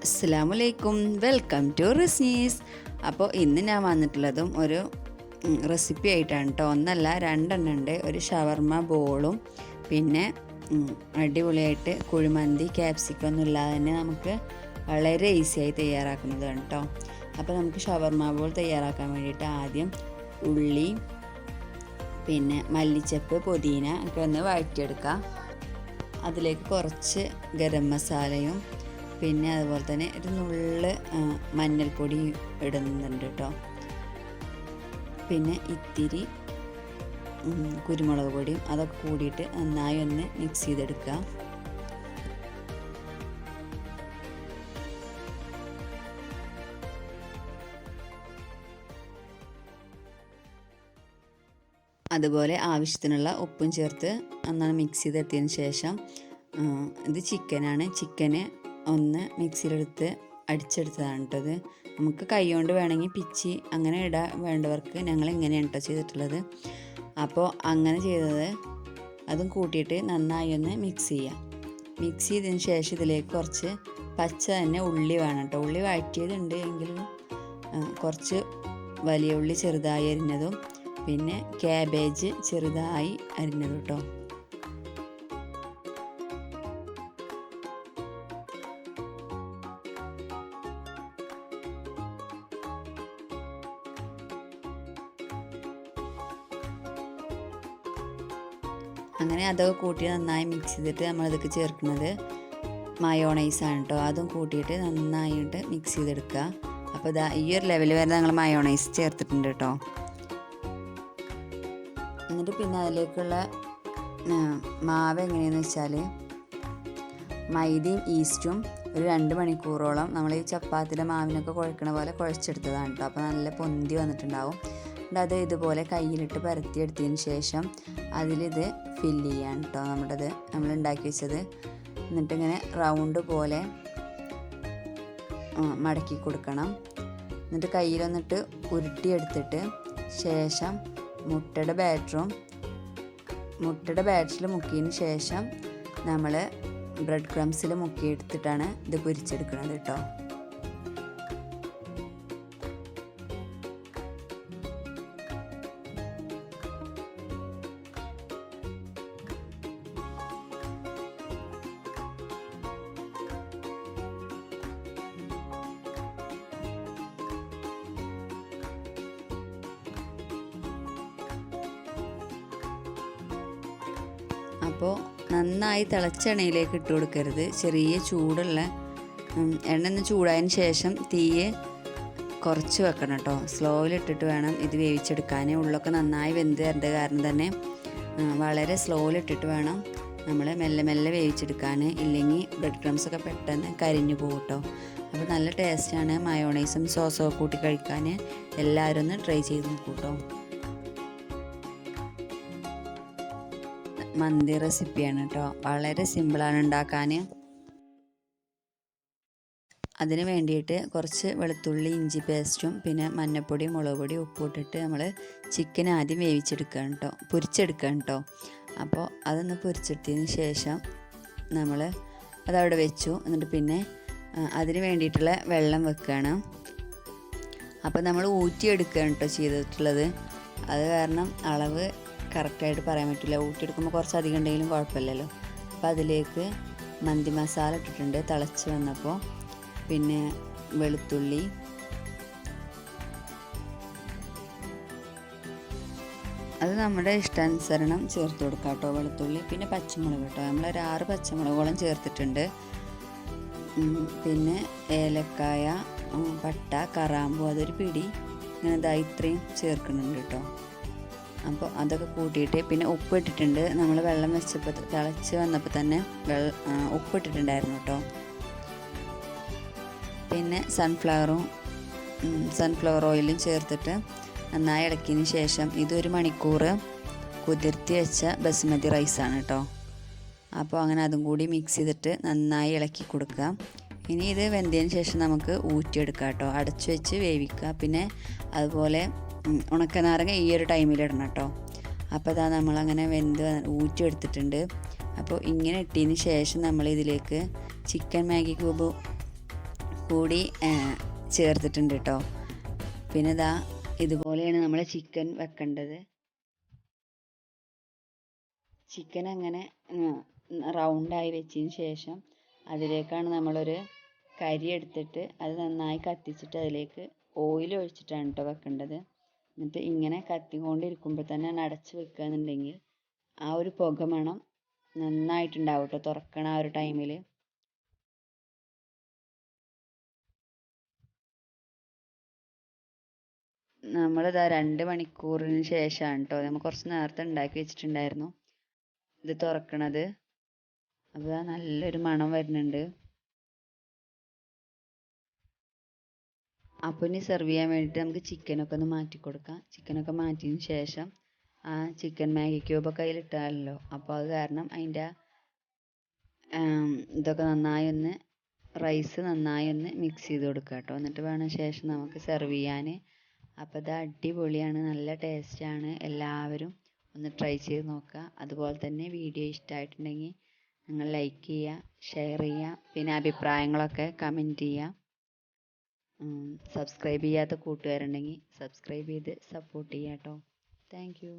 അസ്സലാമലൈക്കും, welcome to റിസ്നീസ്. അപ്പോൾ ഇന്ന് ഞാൻ വന്നിട്ടുള്ളതും ഒരു റെസിപ്പി ആയിട്ടാണ് കേട്ടോ. ഒന്നല്ല രണ്ടെണ്ണം ഉണ്ട്. ഒരു ഷവർമ ബോളും പിന്നെ അടിപൊളിയായിട്ട് കുഴിമന്തി ക്യാപ്സിക്കം ഒന്നും ഇല്ലാതെ തന്നെ നമുക്ക് വളരെ ഈസിയായി തയ്യാറാക്കുന്നതാണ് കേട്ടോ. അപ്പോൾ നമുക്ക് ഷവർമ ബോൾ തയ്യാറാക്കാൻ വേണ്ടിയിട്ട് ആദ്യം ഉള്ളി പിന്നെ മല്ലിച്ചപ്പ് പുതിന ഒക്കെ ഒന്ന് വഴറ്റിയെടുക്കാം. അതിലേക്ക് കുറച്ച് ഗരം മസാലയും പിന്നെ അതുപോലെ തന്നെ ഒരു നുള്ള് മഞ്ഞൾപ്പൊടി ഇടുന്നുണ്ട് കേട്ടോ. പിന്നെ ഇത്തിരി കുരുമുളക് പൊടിയും അതൊക്കെ കൂടിയിട്ട് നന്നായി ഒന്ന് മിക്സ് ചെയ്തെടുക്കുക. അതുപോലെ ആവശ്യത്തിനുള്ള ഉപ്പും ചേർത്ത് നന്നായി മിക്സ് ചെയ്തെടുത്തതിന് ശേഷം ഇത് ചിക്കനാണ്. ചിക്കന് ഒന്ന് മിക്സിയിലെടുത്ത് അടിച്ചെടുത്തതാണ് കേട്ടത്. നമുക്ക് കൈ കൊണ്ട് വേണമെങ്കിൽ പിച്ചി അങ്ങനെ ഇടാൻ വേണ്ടവർക്ക് ഞങ്ങൾ ഇങ്ങനെയാണ് കേട്ടോ ചെയ്തിട്ടുള്ളത്. അപ്പോൾ അങ്ങനെ ചെയ്തത് അതും കൂട്ടിയിട്ട് നന്നായി ഒന്ന് മിക്സ് ചെയ്യാം. മിക്സ് ചെയ്തതിന് ശേഷം ഇതിലേക്ക് കുറച്ച് പച്ച തന്നെ ഉള്ളി വേണം കേട്ടോ. ഉള്ളി വഴറ്റിയതുണ്ട് എങ്കിലും കുറച്ച് വലിയ ഉള്ളി ചെറുതായി അരിഞ്ഞതും പിന്നെ ക്യാബേജ് ചെറുതായി അരിഞ്ഞതും കേട്ടോ. അങ്ങനെ അതൊക്കെ കൂട്ടി നന്നായി മിക്സ് ചെയ്തിട്ട് നമ്മളിതൊക്കെ ചേർക്കുന്നത് മയോണൈസാണ് കേട്ടോ. അതും കൂട്ടിയിട്ട് നന്നായിട്ട് മിക്സ് ചെയ്തെടുക്കുക. അപ്പോൾ ഇതാ ഈ ഒരു ലെവലിൽ വരെ ഞങ്ങൾ മയോണൈസ് ചേർത്തിട്ടുണ്ട് കേട്ടോ. എന്നിട്ട് പിന്നെ അതിലേക്കുള്ള മാവ് എങ്ങനെയാണെന്ന് വെച്ചാൽ മൈദയും ഈസ്റ്റും ഒരു 2 മണിക്കൂറോളം നമ്മൾ ഈ ചപ്പാത്തിയുടെ മാവിനൊക്കെ കുഴക്കണ പോലെ കുഴച്ചെടുത്തതാണ് കേട്ടോ. അപ്പോൾ നല്ല പൊന്തി വന്നിട്ടുണ്ടാവും. അത് ഇതുപോലെ കയ്യിലിട്ട് പരത്തിയെടുത്തതിന് ശേഷം അതിലിത് ഫില്ല് ചെയ്യാൻ കേട്ടോ നമ്മൾ ഉണ്ടാക്കി വെച്ചത്. എന്നിട്ടിങ്ങനെ റൗണ്ട് പോലെ മടക്കി കൊടുക്കണം. എന്നിട്ട് കയ്യിലൊന്നിട്ട് ഉരുട്ടിയെടുത്തിട്ട് ശേഷം മുട്ടയുടെ ബാറ്ററിൽ മുക്കിയതിന് ശേഷം നമ്മൾ ബ്രെഡ് ക്രംസിൽ മുക്കിയെടുത്തിട്ടാണ് ഇത് പൊരിച്ചെടുക്കുന്നത് കേട്ടോ. അപ്പോൾ നന്നായി തിളച്ച എണ്ണയിലേക്ക് ഇട്ട് കൊടുക്കരുത്. ചെറിയ ചൂടുള്ള എണ്ണ ഒന്ന് ചൂടായതിന് ശേഷം തീയെ കുറച്ച് വെക്കണം കേട്ടോ. സ്ലോയിലിട്ടിട്ട് വേണം ഇത് വേവിച്ചെടുക്കാൻ. ഉള്ളൊക്കെ നന്നായി വെന്ത് തരേണ്ട കാരണം തന്നെ വളരെ സ്ലോയിലിട്ടിട്ട് വേണം നമ്മൾ മെല്ലെ മെല്ലെ വേവിച്ചെടുക്കാൻ. ഇല്ലെങ്കിൽ ബ്രെഡ് ക്രംസൊക്കെ പെട്ടെന്ന് കരിഞ്ഞു പോകും കേട്ടോ. അപ്പോൾ നല്ല ടേസ്റ്റാണ്. മയോണൈസും സോസൊക്കെ കൂട്ടി കഴിക്കാൻ എല്ലാവരും ഒന്ന് ട്രൈ ചെയ്ത് നോക്കൂ കേട്ടോ. മന്തി റെസിപ്പിയാണ് കേട്ടോ. വളരെ സിമ്പിളാണ് ഉണ്ടാക്കാൻ. അതിന് വേണ്ടിയിട്ട് കുറച്ച് വെളുത്തുള്ളി ഇഞ്ചി പേസ്റ്റും പിന്നെ മഞ്ഞൾപ്പൊടി മുളക് പൊടി ഉപ്പ് ഇട്ടിട്ട് നമ്മൾ ചിക്കൻ ആദ്യം വേവിച്ചെടുക്കുകയാണ് കേട്ടോ, പൊരിച്ചെടുക്കുകയാണ് കേട്ടോ. അപ്പോൾ അതൊന്ന് പൊരിച്ചെടുത്തതിന് ശേഷം നമ്മൾ അതവിടെ വെച്ചു. എന്നിട്ട് പിന്നെ അതിന് വേണ്ടിയിട്ടുള്ള വെള്ളം വെക്കുകയാണ്. അപ്പോൾ നമ്മൾ ഊറ്റിയെടുക്കുകയാണ് കേട്ടോ ചെയ്തിട്ടുള്ളത്. അത് കാരണം അളവ് കറക്റ്റായിട്ട് പറയാൻ പറ്റില്ല. ഊറ്റിയെടുക്കുമ്പോൾ കുറച്ചധികം ഉണ്ടെങ്കിലും കുഴപ്പമില്ലല്ലോ. അപ്പോൾ അതിലേക്ക് മന്തി മസാല ഇട്ടിട്ടുണ്ട് തിളച്ച് വന്നപ്പോൾ. പിന്നെ വെളുത്തുള്ളി, അത് നമ്മുടെ ഇഷ്ടാനുസരണം ചേർത്ത് കൊടുക്കാം കേട്ടോ. വെളുത്തുള്ളി പിന്നെ പച്ചമുളക് കേട്ടോ. നമ്മളൊരു 6 പച്ചമുളകോളം ചേർത്തിട്ടുണ്ട്. പിന്നെ ഏലക്കായ, പട്ട, കറാമ്പൂ അതൊരു പിടി ഇങ്ങനെ ഇത്രയും ചേർക്കുന്നുണ്ട് കേട്ടോ. അപ്പോൾ അതൊക്കെ കൂട്ടിയിട്ട് പിന്നെ ഉപ്പ് ഇട്ടിട്ടുണ്ട്. നമ്മൾ വെള്ളം വെച്ചപ്പോൾ തിളച്ച് വന്നപ്പോൾ തന്നെ ഉപ്പ് ഇട്ടിട്ടുണ്ടായിരുന്നു കേട്ടോ. പിന്നെ സൺഫ്ലവർ ഓയിലും ചേർത്തിട്ട് നന്നായി ഇളക്കിയതിന് ശേഷം ഇതൊരു മണിക്കൂർ കുതിർത്തി വെച്ച ബസുമതി റൈസാണ് കേട്ടോ. അപ്പോൾ അങ്ങനെ അതും കൂടി മിക്സ് ചെയ്തിട്ട് നന്നായി ഇളക്കി കൊടുക്കുക. ഇനി ഇത് വെന്തതിന് ശേഷം നമുക്ക് ഊറ്റിയെടുക്കാം കേട്ടോ. അടച്ചു വെച്ച് വേവിക്കുക. പിന്നെ അതുപോലെ ഉണക്കനാരങ്ങ ഈ ഒരു ടൈമിൽ ഇടണം കേട്ടോ. അപ്പോൾ ഇതാ നമ്മളങ്ങനെ ഊറ്റിയെടുത്തിട്ടുണ്ട്. അപ്പോൾ ഇങ്ങനെ ഇട്ടതിന് ശേഷം നമ്മൾ ഇതിലേക്ക് ചിക്കൻ മാഗി ക്യൂബ് കൂടി ചേർത്തിട്ടുണ്ട് കേട്ടോ. പിന്നെ ഇതാ ഇതുപോലെയാണ് നമ്മൾ ചിക്കൻ വെക്കേണ്ടത്. ചിക്കൻ അങ്ങനെ റൗണ്ടായി വെച്ചതിന് ശേഷം അതിലേക്കാണ് നമ്മളൊരു കരി എടുത്തിട്ട് അത് നന്നായി കത്തിച്ചിട്ട് അതിലേക്ക് ഓയിൽ ഒഴിച്ചിട്ടാണ് കേട്ടോ വെക്കേണ്ടത്. എന്നിട്ട് ഇങ്ങനെ കത്തിക്കൊണ്ടിരിക്കുമ്പോൾ തന്നെ അടച്ച് വെക്കുകയെന്നുണ്ടെങ്കിൽ ആ ഒരു പുക മണം നന്നായിട്ടുണ്ടാവും കേട്ടോ തുറക്കണ ആ ഒരു ടൈമിൽ. നമ്മളിതാ 2 മണിക്കൂറിന് ശേഷമാണ് കേട്ടോ, നമ്മൾ കുറച്ച് നേരത്തെ ഉണ്ടാക്കി വെച്ചിട്ടുണ്ടായിരുന്നു ഇത് തുറക്കണത്. അപ്പോൾ നല്ലൊരു മണം വരുന്നുണ്ട്. അപ്പോൾ ഇനി സെർവ് ചെയ്യാൻ വേണ്ടിയിട്ട് നമുക്ക് ചിക്കനൊക്കെ ഒന്ന് മാറ്റി കൊടുക്കാം. ചിക്കനൊക്കെ മാറ്റിയതിന് ശേഷം ആ ചിക്കൻ മാഗി ക്യൂബൊക്കെ അതിലിട്ടാലല്ലോ, അപ്പോൾ അത് കാരണം അതിൻ്റെ ഇതൊക്കെ നന്നായി ഒന്ന് റൈസ് നന്നായി ഒന്ന് മിക്സ് ചെയ്ത് കൊടുക്കുക കേട്ടോ. എന്നിട്ട് വേണം ശേഷം നമുക്ക് സെർവ് ചെയ്യാൻ. അപ്പോൾ ഇത് അടിപൊളിയാണ്, നല്ല ടേസ്റ്റാണ്. എല്ലാവരും ഒന്ന് ട്രൈ ചെയ്ത് നോക്കുക. അതുപോലെ തന്നെ വീഡിയോ ഇഷ്ടമായിട്ടുണ്ടെങ്കിൽ നിങ്ങൾ ലൈക്ക് ചെയ്യുക, ഷെയർ ചെയ്യുക, പിന്നെ അഭിപ്രായങ്ങളൊക്കെ കമൻറ്റ് ചെയ്യുക. സബ്സ്ക്രൈബ് ചെയ്യാത്ത കൂട്ടുകാരുണ്ടെങ്കിൽ സബ്സ്ക്രൈബ് ചെയ്ത് സപ്പോർട്ട് ചെയ്യാം കേട്ടോ. Thank you.